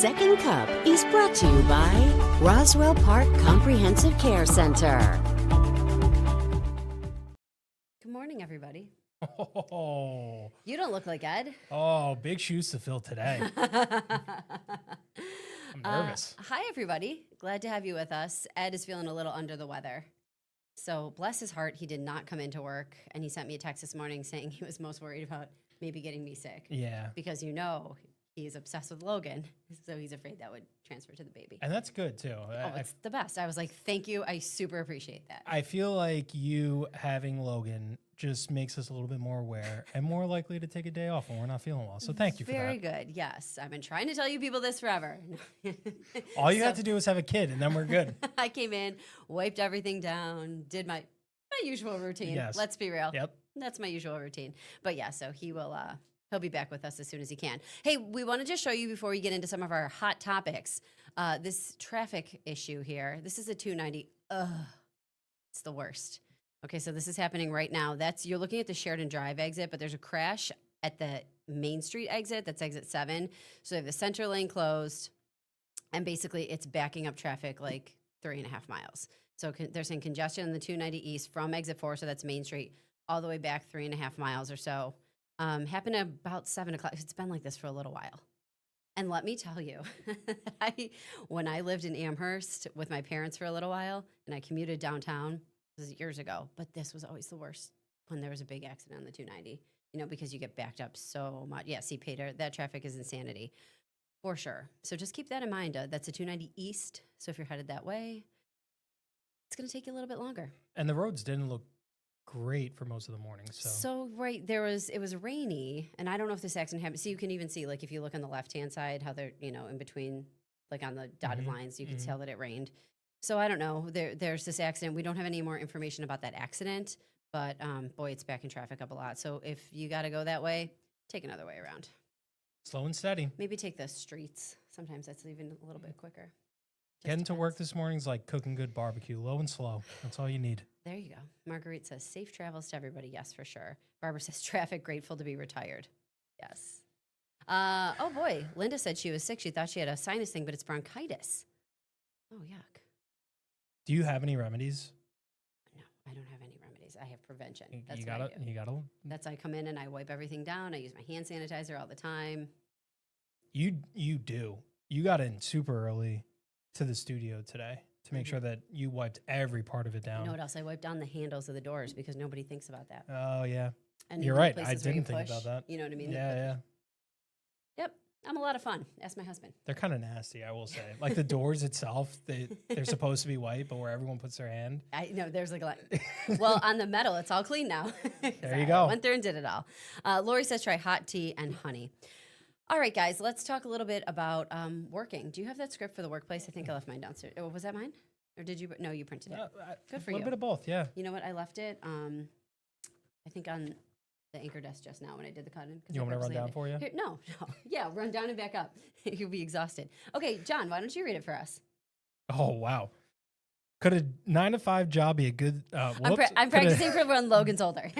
Second Cup is brought to you by Roswell Park Comprehensive Care Center. Good morning, everybody. Oh, You don't look like Ed. big shoes to fill today. I'm nervous. Hi, everybody. Glad to have you with us. Ed is feeling a little under the weather. So, bless his heart, he did not come into work. And he sent me a text this morning saying he was most worried about maybe getting me sick. Yeah. Because he's obsessed with Logan. So, he's afraid that would transfer to the baby. And that's good too. It's the best. I was like, thank you. I super appreciate that. I feel like you having Logan just makes us a little bit more aware and more likely to take a day off when we're not feeling well. So thank you for Very that. good. Yes. I've been trying to tell you people this forever. All you have to do is have a kid and then we're good. I came in, wiped everything down, did my usual routine. Yes. Let's be real. Yep. That's my usual routine. But yeah, so he'll be back with us as soon as he can. Hey, we want to just show you before we get into some of our hot topics, this traffic issue here. This is a 290. It's the worst. Okay, so this is happening right now. You're looking at the Sheridan Drive exit, but there's a crash at the Main Street exit. That's exit 7. So they have the center lane closed, and basically it's backing up traffic like 3.5 miles. So they're saying congestion on the 290 East from exit 4, so that's Main Street, all the way back 3.5 miles or so. Happened about 7 o'clock. It's been like this for a little while. And let me tell you, when I lived in Amherst with my parents for a little while, and I commuted downtown, this is years ago, but this was always the worst when there was a big accident on the 290, because you get backed up so much. Yeah, see, Peter, that traffic is insanity for sure. So just keep that in mind. That's a 290 East. So if you're headed that way, it's going to take you a little bit longer. And the roads didn't look great for most of the morning. So right, it was rainy, and I don't know if this accident happened. So you can even see, like, if you look on the left-hand side, how they're, in between, like on the dotted lines, you can tell that it rained. So I don't know. There's this accident. We don't have any more information about that accident, but boy, it's backing traffic up a lot. So if you got to go that way, take another way around. Slow and steady. Maybe take the streets. Sometimes that's even a little bit quicker. Getting to work this morning is like cooking good barbecue, low and slow. That's all you need. There you go. Marguerite says, safe travels to everybody. Yes, for sure. Barbara says, traffic, grateful to be retired. Yes. Oh, boy. Linda said she was sick. She thought she had a sinus thing, but it's bronchitis. Oh, yuck. Do you have any remedies? No, I don't have any remedies. I have prevention. That's You what gotta. I do. That's I come in and I wipe everything down. I use my hand sanitizer all the time. You do. You got in super early to the studio today to make sure that you wiped every part of it down. You know what else? I wipe down the handles of the doors because nobody thinks about that. Oh, yeah. And You're even right. places I where you didn't think push, about that. You know what I mean? Yeah. Yep. I'm a lot of fun. Ask my husband. They're kind of nasty, I will say. Like the doors itself, they're supposed to be white, but where everyone puts their hand. I know there's like a lot. Well, on the metal, it's all clean now. There you go. Went there and did it all. Lori says try hot tea and honey. All right, guys, let's talk a little bit about working. Do you have that script for the workplace? I think I left mine downstairs. Oh, was that mine? Or did you? No, you printed it. Good for you. A little bit of both, yeah. You know what? I left it, I think, on the anchor desk just now when I did the cut-in. You want me to run down for you? Here, no. Yeah, run down and back up. You'll be exhausted. Okay, John, why don't you read it for us? Oh, wow. Could a 9-to-5 job be a good... I'm practicing for when Logan's older.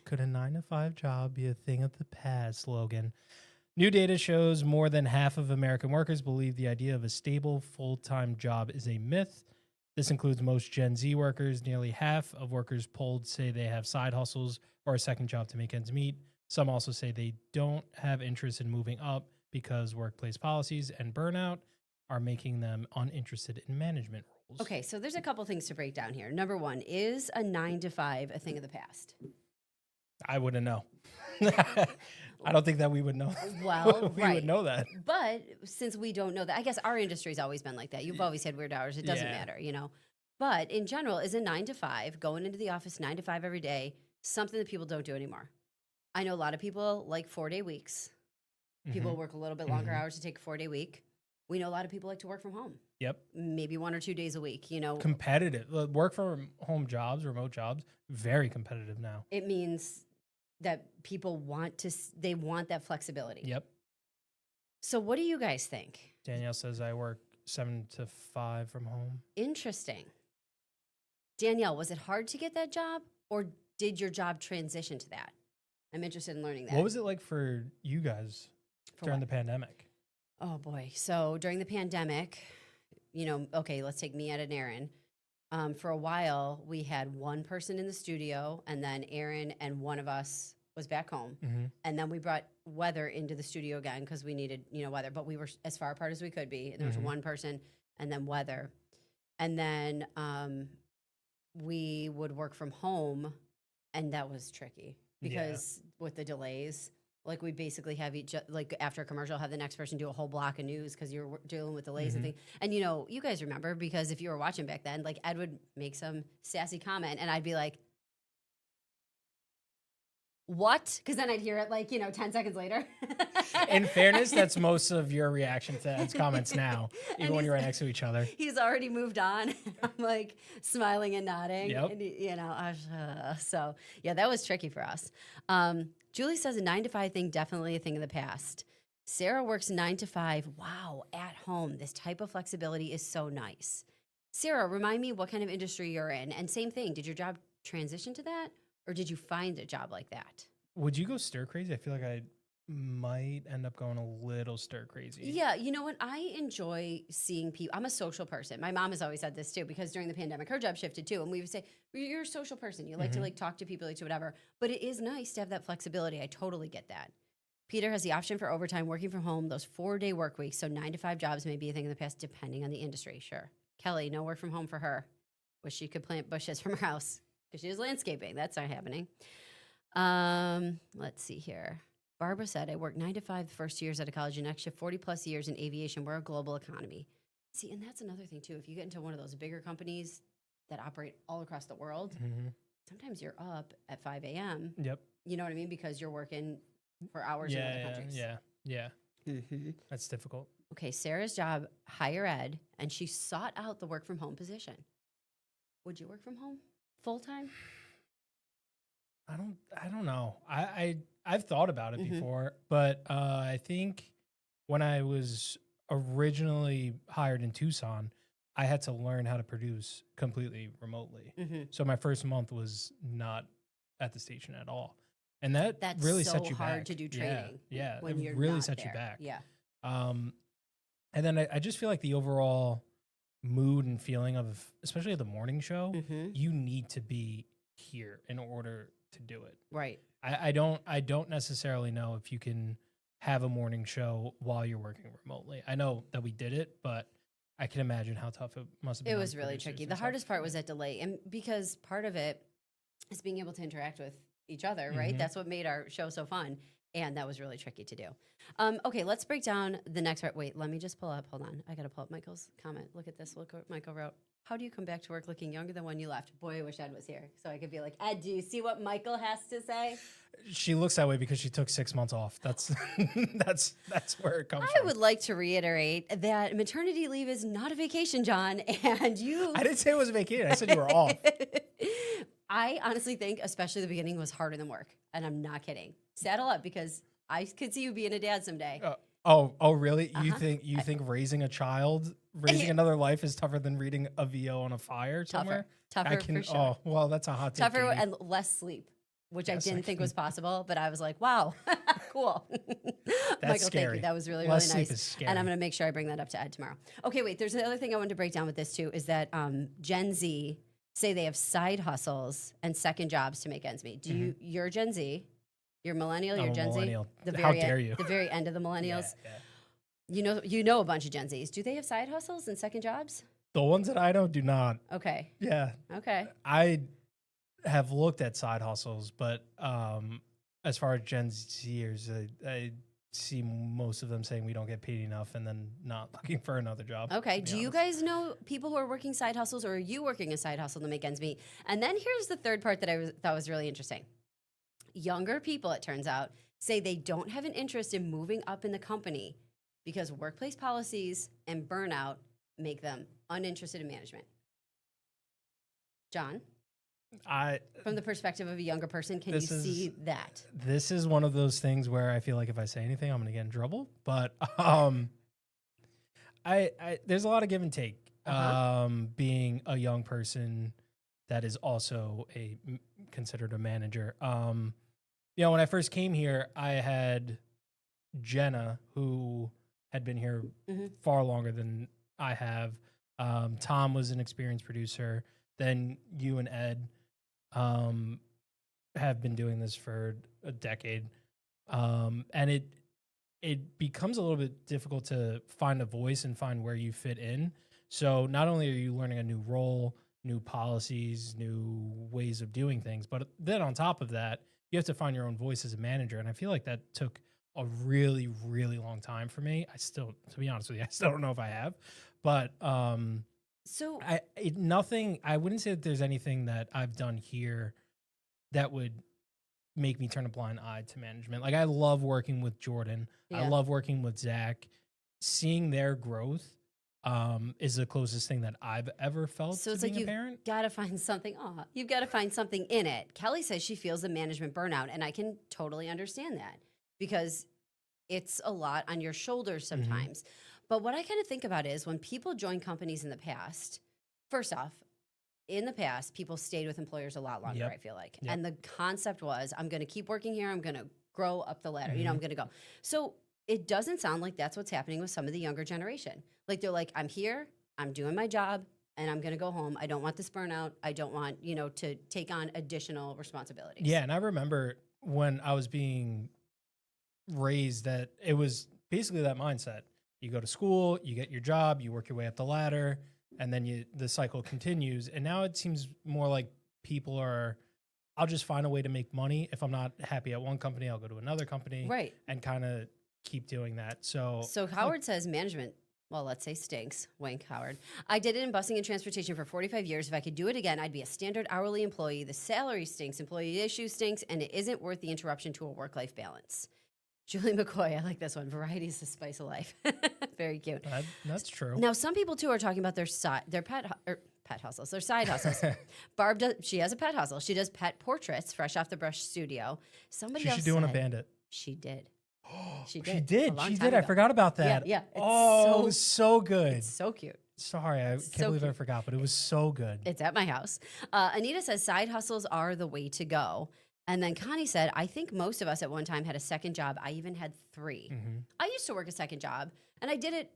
Could a 9-to-5 job be a thing of the past, Logan? New data shows more than half of American workers believe the idea of a stable, full-time job is a myth. This includes most Gen Z workers. Nearly half of workers polled say they have side hustles or a second job to make ends meet. Some also say they don't have interest in moving up because workplace policies and burnout are making them uninterested in management roles. Okay, so there's a couple things to break down here. Number one, is a 9-to-5 a thing of the past? I wouldn't know. I don't think that we would know. Well, we right. would know that. But since we don't know that, I guess our industry's always been like that. You've always had weird hours. It doesn't matter, But in general, is a 9-to-5, going into the office 9 to 5 every day, something that people don't do anymore? I know a lot of people like 4-day weeks. People work a little bit longer hours to take a 4-day week. We know a lot of people like to work from home. Yep. Maybe 1 or 2 days a week, Competitive. Work from home jobs, remote jobs, very competitive now. It means that people want that flexibility. Yep. So what do you guys think? Danielle says I work 7 to 5 from home. Interesting. Danielle, was it hard to get that job, or did your job transition to that? I'm interested in learning that. What was it like for you guys during what? the pandemic? Oh boy. So during the pandemic, okay, let's take me and Aaron. For a while, we had one person in the studio, and then Aaron and one of us was back home. Mm-hmm. And then we brought Weather into the studio again because we needed, Weather, but we were as far apart as we could be. And there was Mhm. one person and then Weather. And then we would work from home, and that was tricky Yeah. because with the delays, like we basically have like after a commercial, have the next person do a whole block of news because you're dealing with delays and Mhm. things. And you guys remember because if you were watching back then, like Ed would make some sassy comment, and I'd be like, "What?" Because then I'd hear it like 10 seconds later. In fairness, that's most of your reaction to Ed's comments now, And even when you're he's- right next to each other. He's already moved on. I'm like smiling and nodding. Yep. And, so yeah, that was tricky for us. Julie says a 9 to 5 thing, definitely a thing of the past. Sarah works 9 to 5. Wow, at home. This type of flexibility is so nice. Sarah, remind me what kind of industry you're in. And same thing, did your job transition to that? Or did you find a job like that? Would you go stir crazy? I feel like I might end up going a little stir crazy. Yeah, you know what? I enjoy seeing people. I'm a social person. My mom has always said this too, because during the pandemic, her job shifted too. And we would say, "Well, you're a social person. You like to like talk to people, like to whatever. But it is nice to have that flexibility. I totally get that. Peter has the option for overtime, working from home, those 4-day work weeks. So 9 to 5 jobs may be a thing in the past, depending on the industry. Sure. Kelly, no work from home for her. Wish she could plant bushes from her house because she does landscaping. That's not happening. Let's see here. Barbara said, I worked 9 to 5 the first 2 years out of college and next shift 40 plus years in aviation. We're a global economy. See, and that's another thing too. If you get into one of those bigger companies that operate all across the world, Mhm. sometimes you're up at 5 a.m. Yep. You know what I mean? Because you're working for hours in other countries. Yeah. That's difficult. Okay, Sarah's job, higher ed, and she sought out the work from home position. Would you work from home full time? I don't know. I've thought about it Mhm. before, but I think when I was originally hired in Tucson, I had to learn how to produce completely remotely. Mm-hmm. So my first month was not at the station at all. And that That's really so set you hard back. to do Yeah, training Yeah, when it you're really not set you there. back. Yeah. And then I just feel like the overall mood and feeling of, especially the morning show, Mm-hmm. you need to be here in order to do it. Right. I don't necessarily know if you can have a morning show while you're working remotely. I know that we did it, but I can imagine how tough it must have been. It on was really producers tricky. and The stuff. hardest part was that delay. And because part of it is being able to interact with each other, right? Mhm. That's what made our show so fun. And that was really tricky to do. Okay, let's break down the next part. Wait, let me just pull up. Hold on. I got to pull up Michael's comment. Look at this. Look what Michael wrote. How do you come back to work looking younger than when you left? Boy, I wish Ed was here so I could be like, Ed, do you see what Michael has to say? She looks that way because she took 6 months off. That's that's where it comes I from. would like to reiterate that maternity leave is not a vacation, John. And you. I didn't say it was a vacation. I said you were off. I honestly think, especially the beginning, was harder than work. And I'm not kidding. Saddle up because I could see you being a dad someday. Oh, really? You Uh-huh. think raising a child, raising another life is tougher than reading a VO on a fire somewhere? Tougher for sure. Oh, well, that's a hot take. Tougher Katie. and less sleep, which Yes, I I didn't think can- was possible, but I was like, wow, cool. Michael, thank scary. you. That was really, Less really sleep nice. is scary. And I'm going to make sure I bring that up to Ed tomorrow. Okay, wait, there's another thing I wanted to break down with this too, is that Gen Z say they have side hustles and second jobs to make ends meet. You're Gen Z, you're millennial, I'm you're a Gen millennial. Z. How dare you. The very end of the millennials. Yeah. You know a bunch of Gen Zs. Do they have side hustles and second jobs? The ones that I know do not. Okay. Yeah. Okay. I have looked at side hustles, but as far as Gen Zers, I see most of them saying we don't get paid enough and then not looking for another job. Okay. to be Do you honest. guys know people who are working side hustles, or are you working a side hustle to make ends meet? And then here's the third part that I thought was really interesting. Younger people, it turns out, say they don't have an interest in moving up in the company because workplace policies and burnout make them uninterested in management. John, from the perspective of a younger person, can you This is- see that? This is one of those things where I feel like if I say anything, I'm going to get in trouble. But I there's a lot of give and take. Uh-huh. Being a young person that is also considered a manager. When I first came here, I had Jenna, who had been here Mhm. far longer than I have. Tom was an experienced producer. Then you and Ed have been doing this for a decade, and it becomes a little bit difficult to find a voice and find where you fit in. So not only are you learning a new role, new policies, new ways of doing things, but then on top of that, you have to find your own voice as a manager. And I feel like that took a really, really long time for me. I still, to be honest with you, I still don't know if I have, but So nothing. I wouldn't say that there's anything that I've done here that would make me turn a blind eye to management. Like I love working with Jordan. I Yeah. love working with Zach. Seeing their growth is the closest thing that I've ever felt So to it's like being you've a parent. got to find something. Oh, you've got to find something in it. Kelly says she feels the management burnout, and I can totally understand that because it's a lot on your shoulders Mm-hmm. sometimes. But what I kind of think about is when people join companies in the past, first off, in the past, people stayed with employers a lot longer, Yep. I feel like. Yep. And the concept was, I'm going to keep working here. I'm going to grow up the ladder. You know, Mhm. I'm going to go. So it doesn't sound like that's what's happening with some of the younger generation. Like they're like, I'm here, I'm doing my job, and I'm going to go home. I don't want this burnout. I don't want, you know, to take on additional responsibilities. Yeah, and I remember when I was being raised that it was basically that mindset. You go to school, you get your job, you work your way up the ladder, and then the cycle continues. And now it seems more like people are, I'll just find a way to make money. If I'm not happy at one company, I'll go to another company Right. and kind of keep doing that. So So Howard says management, well, let's say stinks. Wink, Howard. I did it in busing and transportation for 45 years. If I could do it again, I'd be a standard hourly employee. The salary stinks, employee issue stinks, and it isn't worth the interruption to a work-life balance. Julie McCoy, I like this one. Variety is the spice of life. Very cute. that's true. Now, some people too are talking about their pet hustles, their side hustles. Barb does. She has a pet hustle. She does pet portraits, fresh off the brush studio. Somebody She else should do on a said- bandit. She did. She She did. did. a long She time did. I ago. forgot about that. Yeah. It's Oh, it was so good. It's so cute. Sorry, I can't so believe I cute. forgot, but it was so good. It's at my house. Anita says side hustles are the way to go. And then Connie said, I think most of us at one time had a second job. I even had 3. Mhm. I used to work a second job, and I did it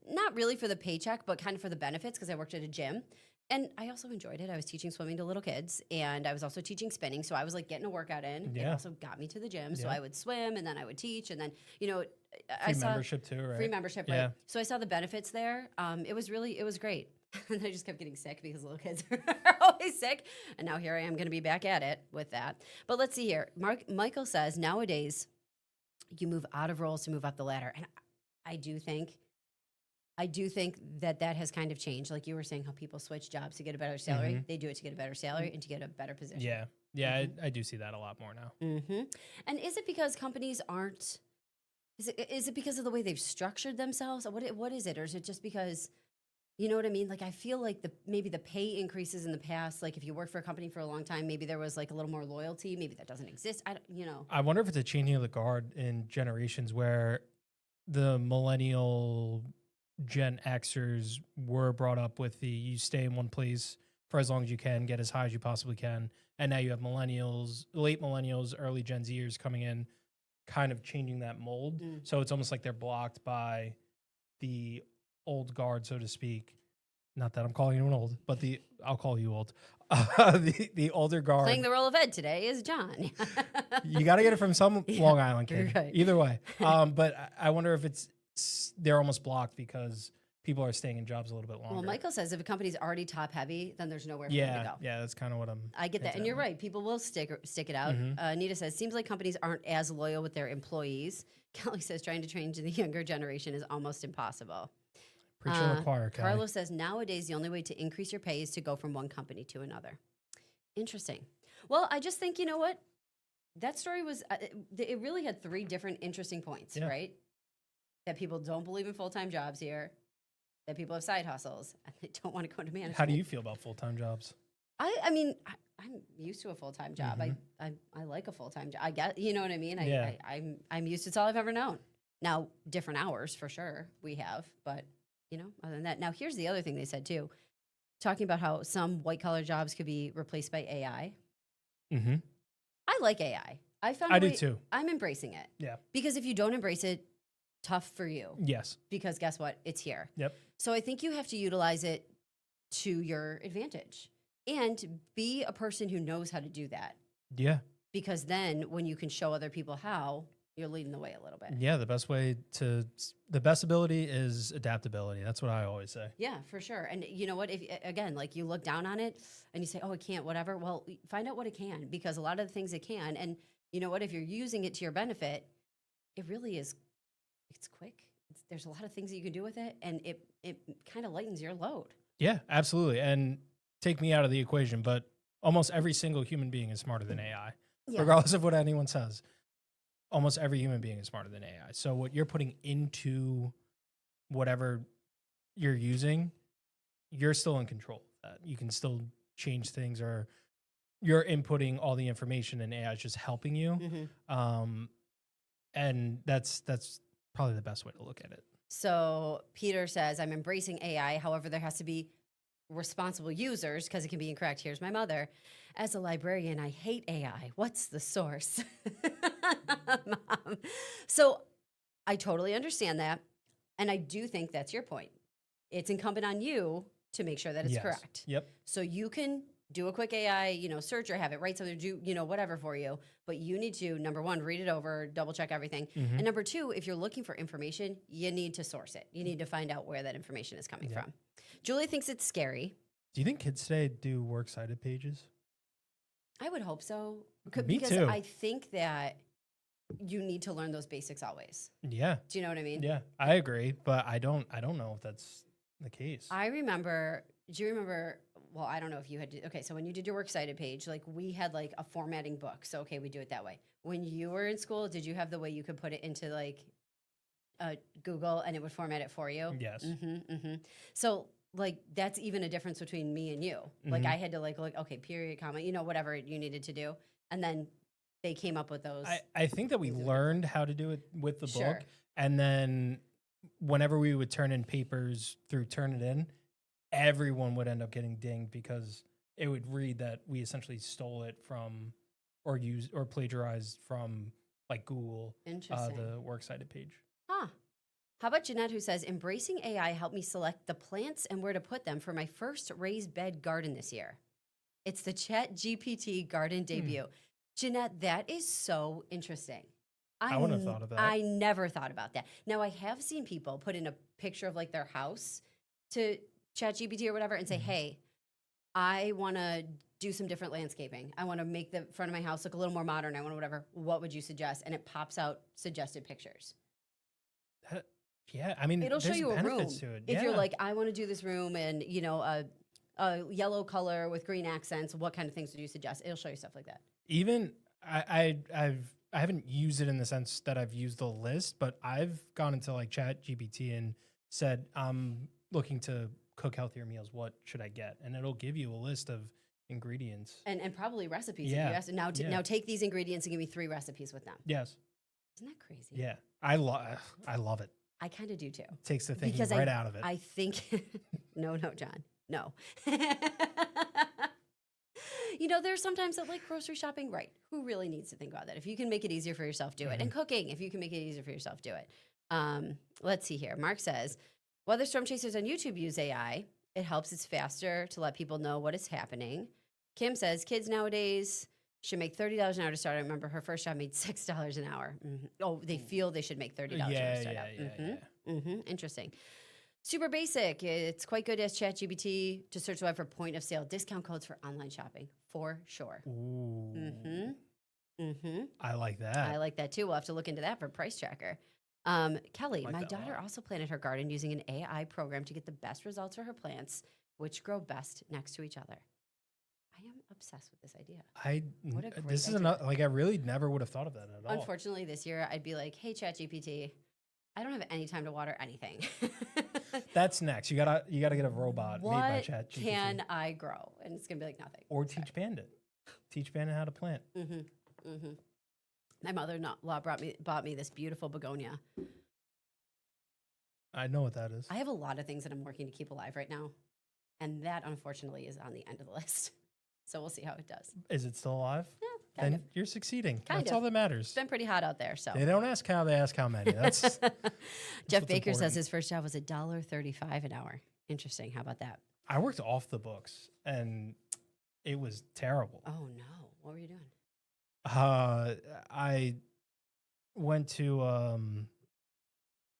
not really for the paycheck, but kind of for the benefits because I worked at a gym. And I also enjoyed it. I was teaching swimming to little kids, and I was also teaching spinning. So I was like getting a workout in. It Yeah. also got me to the gym. So Yeah. I would swim, and then I would teach. And then, you know, I Free saw membership too, right? free membership, Yeah. right? So I saw the benefits there. It was great. And I just kept getting sick because little kids are always sick. And now here I am going to be back at it with that. But let's see here. Michael says nowadays you move out of roles to move up the ladder. And I do think that has kind of changed. Like you were saying, how people switch jobs to get a better salary. Mhm. They do it to get a better salary and to get a better position. Yeah. Yeah, Mm-hmm. I do see that a lot more now. hmm And is it because companies aren't? Is it because of the way they've structured themselves? What is it, or is it just because? You know what I mean? Like I feel like maybe the pay increases in the past. Like if you work for a company for a long time, maybe there was like a little more loyalty. Maybe that doesn't exist. I wonder if it's a changing of the guard in generations where the millennial Gen Xers were brought up with the you stay in one place for as long as you can, get as high as you possibly can. And now you have millennials, late millennials, early Gen Zers coming in, kind of changing that mold. Mm. So it's almost like they're blocked by the old guard, so to speak. Not that I'm calling anyone old, but I'll call you old. The older guard. Playing the role of Ed today is John. You got to get it from some Yeah, Long Island kid. right. Either way. But I wonder if they're almost blocked because people are staying in jobs a little bit longer. Well, Michael says if a company's already top heavy, then there's nowhere for them to Yeah, go. yeah, that's kind of what I'm. I get that, and hinting you're at. right. People will stick it out. Mhm. Anita says seems like companies aren't as loyal with their employees. Kelly says trying to train to the younger generation is almost impossible. Preach to the choir, Kelly. Carlos says nowadays the only way to increase your pay is to go from one company to another. Interesting. Well, I just think you know what that story was. It really had 3 different interesting points, Yeah. right? That people don't believe in full-time jobs here. That people have side hustles and they don't want to go into management. How do you feel about full-time jobs? I mean, I'm used to a full-time job. Mhm. I like a full-time job. I get, you know what I mean? Yeah. I'm used to it's all I've ever known. Now, different hours for sure we have, but you know, other than that. Now, here's the other thing they said too, talking about how some white-collar jobs could be replaced by AI. Mm-hmm. I like AI. I found I a do way- too. I'm embracing it. Yeah. Because if you don't embrace it, tough for you Yes. because guess what? It's here. Yep. So I think you have to utilize it to your advantage and be a person who knows how to do that. Yeah. Because then when you can show other people how, you're leading the way a little bit. Yeah. The best ability is adaptability. That's what I always say. Yeah, for sure. And you know what? If again, like you look down on it and you say, "Oh, it can't," whatever. Well, find out what it can, because a lot of the things it can, and you know what? If you're using it to your benefit, it really is. It's quick. There's a lot of things that you can do with it, and it kind of lightens your load. Yeah, absolutely. And take me out of the equation, but almost every single human being is smarter than AI, Yeah. regardless of what anyone says. Almost every human being is smarter than AI. So what you're putting into whatever you're using, you're still in control of that. You can still change things, or you're inputting all the information and AI is just helping you. Mm-hmm. And that's probably the best way to look at it. So Peter says, "I'm embracing AI. However, there has to be responsible users because it can be incorrect. Here's my mother. As a librarian, I hate AI. What's the source?" Mom. So I totally understand that. And I do think that's your point. It's incumbent on you to make sure that it's Yes. correct. Yep. So you can do a quick AI, search, or have it write something, do, whatever for you. But you need to, number one, read it over, double check everything. Mhm. And number two, if you're looking for information, you need to source it. You need to find out where that information is coming Yeah. from. Julie thinks it's scary. Do you think kids today do works cited pages? I would hope so. Me Because too. I think that you need to learn those basics always. Yeah. Do you know what I mean? Yeah. I agree, but I don't know if that's the case. I remember, do you remember, well, I don't know if you had to, okay, so when you did your works cited page, like we had like a formatting book. So, okay, we do it that way. When you were in school, did you have the way you could put it into like Google and it would format it for you? Yes. So, like, that's even a difference between me and you. Like, Mhm. I had to like, look, okay, period, comma, whatever you needed to do. And then they came up with those. I think that we things that we- learned how to do it with the Sure. book. And then whenever we would turn in papers through Turnitin, everyone would end up getting dinged because it would read that we essentially stole it from or used or plagiarized from like Google, Interesting. the works cited page. Huh. How about Jeanette, who says, "Embracing AI helped me select the plants and where to put them for my first raised bed garden this year. It's the ChatGPT garden debut." Jeanette, that is so interesting. I wouldn't have thought of that. I never thought about that. Now, I have seen people put in a picture of like their house to ChatGPT or whatever and say, Mhm. "Hey, I want to do some different landscaping. I want to make the front of my house look a little more modern. I want to whatever. What would you suggest?" And it pops out suggested pictures. Yeah, I mean, It'll show there's you a room. benefits to it. If you're Yeah. like, "I want to do this room and a yellow color with green accents, what kind of things would you suggest?" It'll show you stuff like that. Even I haven't used it in the sense that I've used the list, but I've gone into like Chat GPT and said, I'm looking to cook healthier meals. What should I get? And it'll give you a list of ingredients. And probably recipes. Yeah. If you ask. Now, Yeah. now take these ingredients and give me 3 recipes with them. Yes. Isn't that crazy? Yeah. I love it. I kind of do too. Takes the thinking Because right out of it. I think, no, John, no. There's sometimes that like grocery shopping, right? Who really needs to think about that? If you can make it easier for yourself, do it. And cooking, if you can make it easier for yourself, do it. Let's see here. Mark says, whether storm chasers on YouTube use AI, it helps. It's faster to let people know what is happening. Kim says, kids nowadays should make $30 an hour to start. I remember her first job made $6 an hour. Oh, they feel they should make $30 an hour to start out. Interesting. Super basic. It's quite good as ChatGPT to search the web for point of sale discount codes for online shopping, for sure. Ooh. I I like that. like that too. We'll have to look into that for Price Tracker. Kelly, Like my that a daughter lot. also planted her garden using an AI program to get the best results for her plants, which grow best next to each other. I am obsessed with this idea. What a great This is idea. another, like, I really never would have thought of that at all. Unfortunately, this year I'd be like, "Hey, ChatGPT, I don't have any time to water anything. That's next. You gotta get a robot made by What ChatGPT. can I grow?" And it's gonna be like nothing. Or teach Bandit. Teach Bandit how to plant. My mother-in-law bought me this beautiful begonia. I know what that is. I have a lot of things that I'm working to keep alive right now, and that unfortunately is on the end of the list. So we'll see how it does. Is it still alive? Yeah, Kind then you're succeeding. Kind That's of. all that matters. It's been pretty hot out there. So They don't ask how, they ask how many. That's Jeff what's Baker says important. his first job was $1.35 an hour. Interesting. How about that? I worked off the books and it was terrible. Oh no. What were you doing? I went to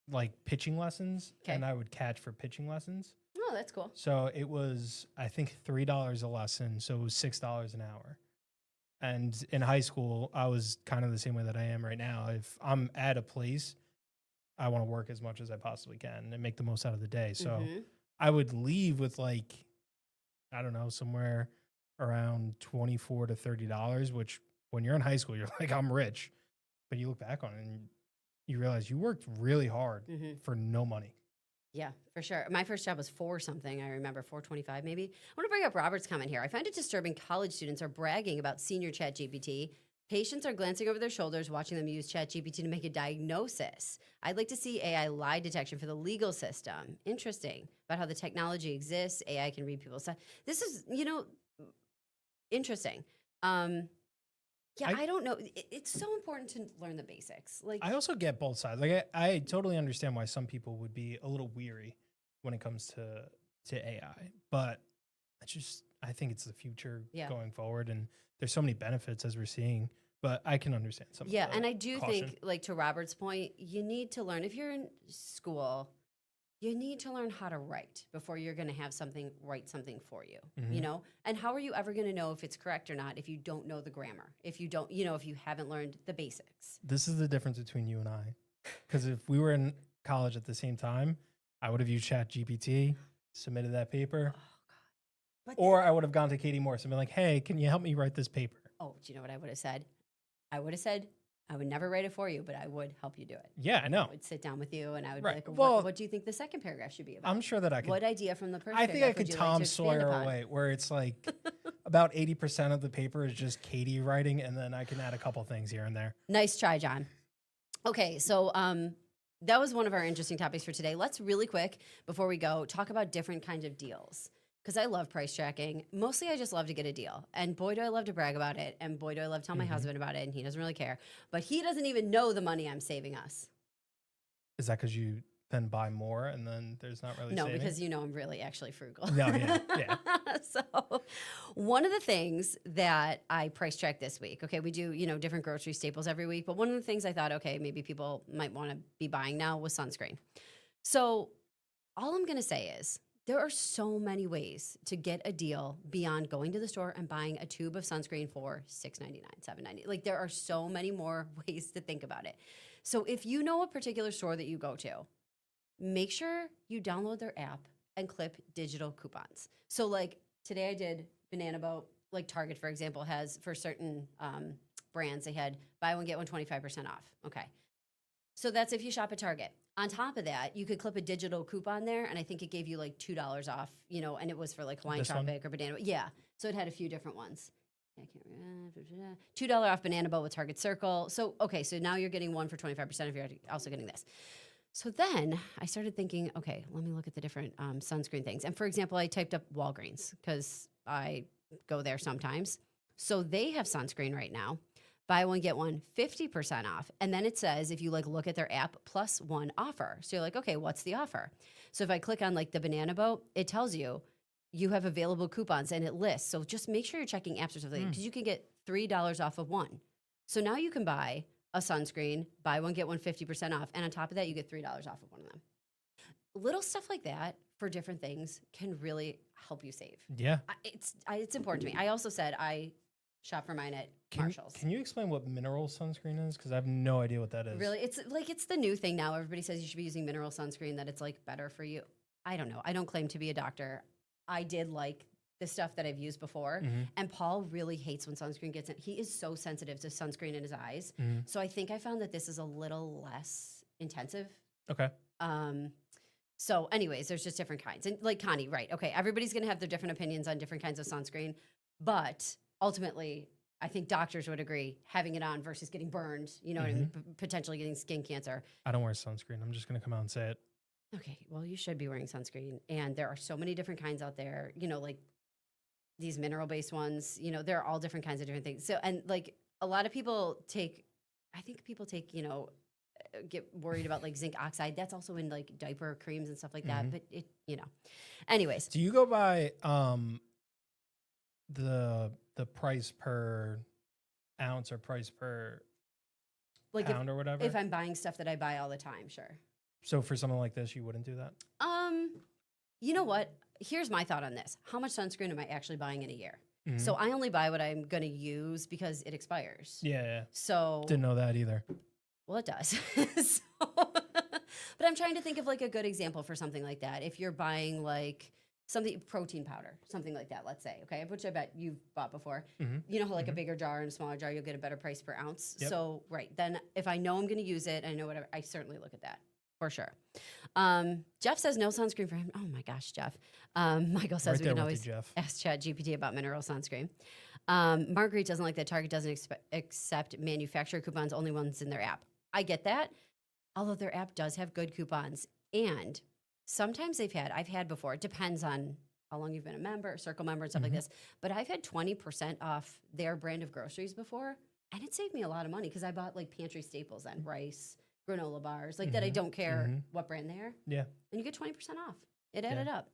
like pitching lessons, 'Kay. and I would catch for pitching lessons. Oh, that's cool. So it was, I think, $3 a lesson. So it was $6 an hour. And in high school, I was kind of the same way that I am right now. If I'm at a place, I want to work as much as I possibly can and make the most out of the day. So Mhm. I would leave with like, I don't know, somewhere around $24 to $30, which when you're in high school, you're like, I'm rich. But you look back on it and you realize you worked really hard Mhm. for no money. Yeah, for sure. My first job was $4 something. I remember $4.25 maybe. I want to bring up Robert's comment here. I find it disturbing college students are bragging about senior ChatGPT. Patients are glancing over their shoulders, watching them use ChatGPT to make a diagnosis. I'd like to see AI lie detection for the legal system. Interesting about how the technology exists. AI can read people's stuff. This is, interesting. Yeah, I- I don't know. It's so important to learn the basics. Like, I also get both sides. Like I totally understand why some people would be a little weary when it comes to AI, but I think it's the future Yeah. going forward, and there's so many benefits as we're seeing. But I can understand some. yeah, of the and I do caution. think, like to Robert's point, you need to learn. If you're in school, you need to learn how to write before you're going to have something write something for you. You Mhm. know, and how are you ever going to know if it's correct or not if you don't know the grammar? If you don't, if you haven't learned the basics. This is the difference between you and I, because if we were in college at the same time, I would have used ChatGPT, submitted that paper, Oh God! But or I would have gone to Katie Morse and been like, "Hey, can you help me write this paper?" oh, do you know what I would have said? I would have said, I would never write it for you, but I would help you do it. Yeah, I know. I would sit down with you and I would Right. be like, Well, what do you think the second paragraph should be about? I'm sure that I could. What idea from the first I think I paragraph could would you like Tom to expand Sawyer upon? away, where it's like about 80% of the paper is just Katie writing, and then I can add a couple things here and there. Nice try, John. Okay, so that was one of our interesting topics for today. Let's really quick, before we go, talk about different kinds of deals. Because I love price tracking. Mostly I just love to get a deal. And boy, do I love to brag about it. And boy, do I love to tell my Mhm. husband about it. And he doesn't really care. But he doesn't even know the money I'm saving us. Is that because you then buy more and then there's not really No, saving? because I'm really actually frugal. No, yeah. So, one of the things that I price track this week, okay, we do, different grocery staples every week, but one of the things I thought, okay, maybe people might want to be buying now was sunscreen. So, all I'm going to say is there are so many ways to get a deal beyond going to the store and buying a tube of sunscreen for $6.99, $7.90. Like, there are so many more ways to think about it. So, if you know a particular store that you go to, make sure you download their app and clip digital coupons. So like today I did Banana Boat, like Target, for example, has for certain brands, they had buy one, get one 25% off. Okay. So that's if you shop at Target. On top of that, you could clip a digital coupon there, and I think it gave you like $2 off, and it was for like Hawaiian This one? Tropic or Banana Boat. Yeah. So it had a few different ones. I can't remember. $2 off Banana Boat with Target Circle. So, okay, so now you're getting one for 25% if you're also getting this. So then I started thinking, okay, let me look at the different sunscreen things. And for example, I typed up Walgreens because I go there sometimes. So they have sunscreen right now. Buy one, get one, 50% off. And then it says, if you look at their app, +1 offer. So you're like, okay, what's the offer? So if I click on the Banana Boat, it tells you have available coupons and it lists. So just make sure you're checking apps or something because you can get $3 off of one. So now you can buy a sunscreen, buy one, get one 50% off. And on top of that, you get $3 off of one of them. Little stuff like that for different things can really help you save. Yeah. It's important to me. I also said I shop for mine at Marshalls. Can you explain what mineral sunscreen is? Because I have no idea what that is. Really? It's the new thing now. Everybody says you should be using mineral sunscreen, that it's better for you. I don't know. I don't claim to be a doctor. I did like the stuff that I've used before. Mhm. And Paul really hates when sunscreen gets in. He is so sensitive to sunscreen in his eyes. Mhm. So I think I found that this is a little less intensive. Okay. So anyways, there's just different kinds. And like Connie, right. Okay. Everybody's going to have their different opinions on different kinds of sunscreen. But ultimately, I think doctors would agree having it on versus getting burned, what I mean, potentially getting skin cancer. I don't wear sunscreen. I'm just going to come out and say it. Okay, well, you should be wearing sunscreen. And there are so many different kinds out there, like these mineral-based ones, there are all different kinds of different things. So, and a lot of people take, I think people take, get worried about like zinc oxide. That's also in like diaper creams and stuff like that. But it, anyways, Do you go by the price per ounce or price per like pound or whatever? if I'm buying stuff that I buy all the time, sure. So for something like this, you wouldn't do that? You know what? Here's my thought on this. How much sunscreen am I actually buying in a year? Mhm. So I only buy what I'm going to use because it expires. Yeah. So Didn't know that either. well, it does. But I'm trying to think of like a good example for something like that. If you're buying like something protein powder, something like that, let's say, okay, which I bet you've bought before. Mhm. You know how like a bigger jar and a smaller jar, you'll get a better price per ounce. Yep. So right then, if I know I'm going to use it, I know whatever. I certainly look at that for sure. Jeff says no sunscreen for him. Oh my gosh, Jeff. Michael says Right we there can with always you, Jeff. ask ChatGPT about mineral sunscreen. Marguerite doesn't like that Target doesn't accept manufacturer coupons, only ones in their app. I get that, although their app does have good coupons. And sometimes I've had before, it depends on how long you've been a member, Circle member, and stuff like this. But I've had 20% off their brand of groceries before, and it saved me a lot of money because I bought like pantry staples then, rice, granola bars, like that I don't care what brand they are. Yeah. And you get 20% off. It added up.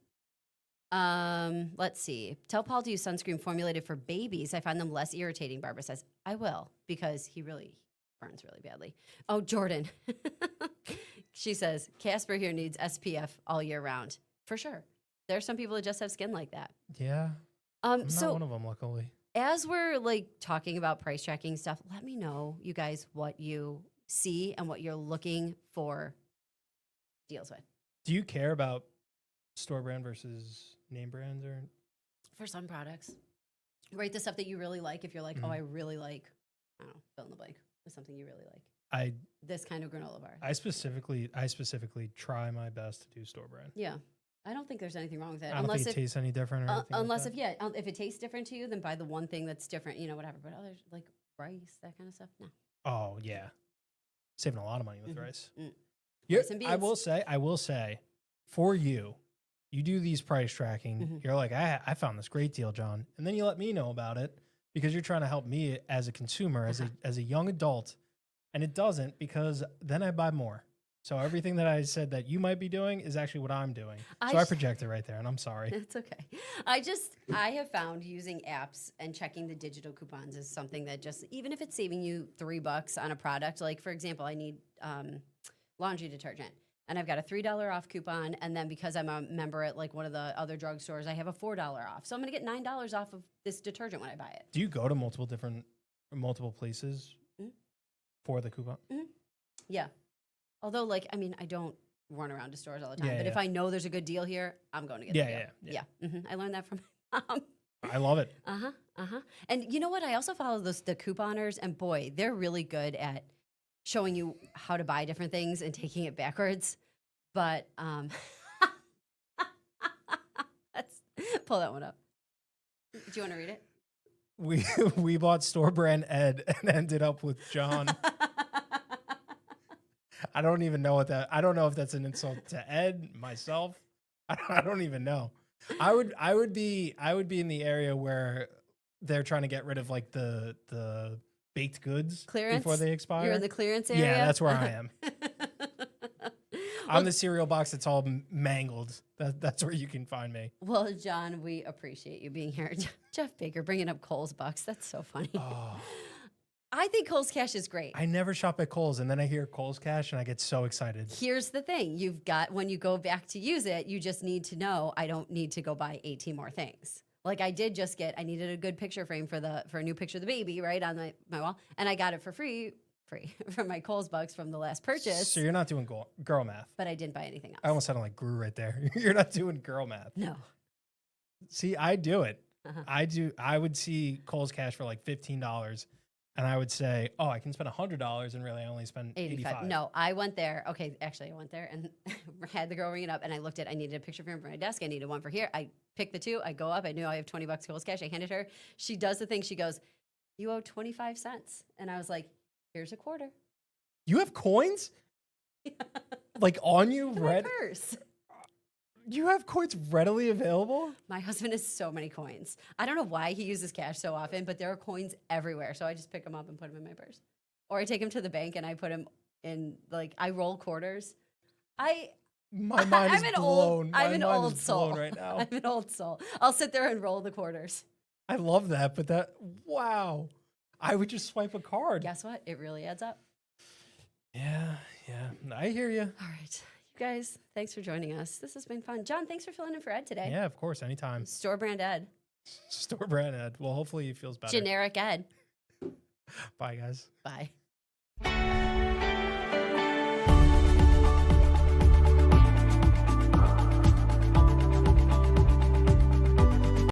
Let's see. Tell Paul to use sunscreen formulated for babies. I find them less irritating, Barbara says. I will, because he really burns really badly. Oh, Jordan. She says, Casper here needs SPF all year round. For sure. There are some people that just have skin like that. Yeah. I'm So not one of them, luckily. as we're like talking about price tracking stuff, let me know, you guys, what you see and what you're looking for deals with. Do you care about store brand versus name brands or? For some products, rate the stuff that you really like. If you're like, oh, I really like, I don't know, fill in the blank with something you really like. This kind of granola bar. I specifically try my best to do store brand. Yeah. I don't think there's anything wrong with it. I don't think it tastes any different or anything unless like that. if it tastes different to you, then buy the one thing that's different, whatever. But others like rice, that kind of stuff, no. Oh yeah, saving a lot of money with rice. Mm. Rice and I beans. will say, for you, you do these price tracking. You're like, I found this great deal, John, and then you let me know about it because you're trying to help me as a consumer, as a young adult, and it doesn't because then I buy more. So everything that I said that you might be doing is actually what I'm doing. So I project it right there, and I'm sorry. It's okay. I have found using apps and checking the digital coupons is something that just, even if it's saving you $3 on a product, like for example, I need laundry detergent and I've got a $3 off coupon. And then because I'm a member at like one of the other drugstores, I have a $4 off. So I'm going to get $9 off of this detergent when I buy it. Do you go to multiple places for the coupon? Yeah. Although, I don't run around to stores all the time. Yeah, but if yeah. I know there's a good deal here, I'm going to get the deal. Yeah. I learned that from my mom. I love it. And you know what? I also follow the couponers, and boy, they're really good at showing you how to buy different things and taking it backwards. But let's pull that one up. Do you want to read it? We bought store brand Ed and ended up with John. I don't even know I don't know if that's an insult to Ed, myself. I don't even know. I would be in the area where they're trying to get rid of like the baked goods Clearance? before they expire. You're in the clearance area? Yeah, that's where I am. I'm the cereal box that's all mangled. That's where you can find me. Well, John, we appreciate you being here. Jeff Baker bringing up Kohl's bucks. That's so funny. Oh, I think Kohl's Cash is great. I never shop at Kohl's, and then I hear Kohl's Cash, and I get so excited. Here's the thing. When you go back to use it, you just need to know I don't need to go buy 18 more things. Like I did just I needed a good picture frame for a new picture of the baby, right, on my wall. And I got it for free from my Kohl's bucks from the last purchase. So you're not doing girl math. But I didn't buy anything else. I almost sounded like Gru right there. You're not doing girl math. No. See, I do it. I would see Kohl's Cash for like $15. And I would say, oh, I can spend $100 and really I only spend $85. No, I went there. Okay, actually, I went there and had the girl ring it up, and I looked at. I needed a picture frame for my desk. I needed one for here. I picked the two. I go up. I knew I have $20 Kohl's Cash. I handed her. She does the thing. She goes, "You owe 25 cents," and I was like, "Here's a quarter." You have coins? Like on you, In my red? purse. You have coins readily available? My husband has so many coins. I don't know why he uses cash so often, but there are coins everywhere. So I just pick them up and put them in my purse. Or I take them to the bank and I put them in, like, I roll quarters. My mind is blown. I'm an old blown soul right now. I'm an old soul. I'll sit there and roll the quarters. I love that, but wow. I would just swipe a card. Guess what? It really adds up. Yeah. I hear you. All right. You guys, thanks for joining us. This has been fun. John, thanks for filling in for Ed today. Yeah, of course, anytime. Store brand Ed. Store brand Ed. Well, hopefully he feels better. Generic Ed. Bye, guys. Bye.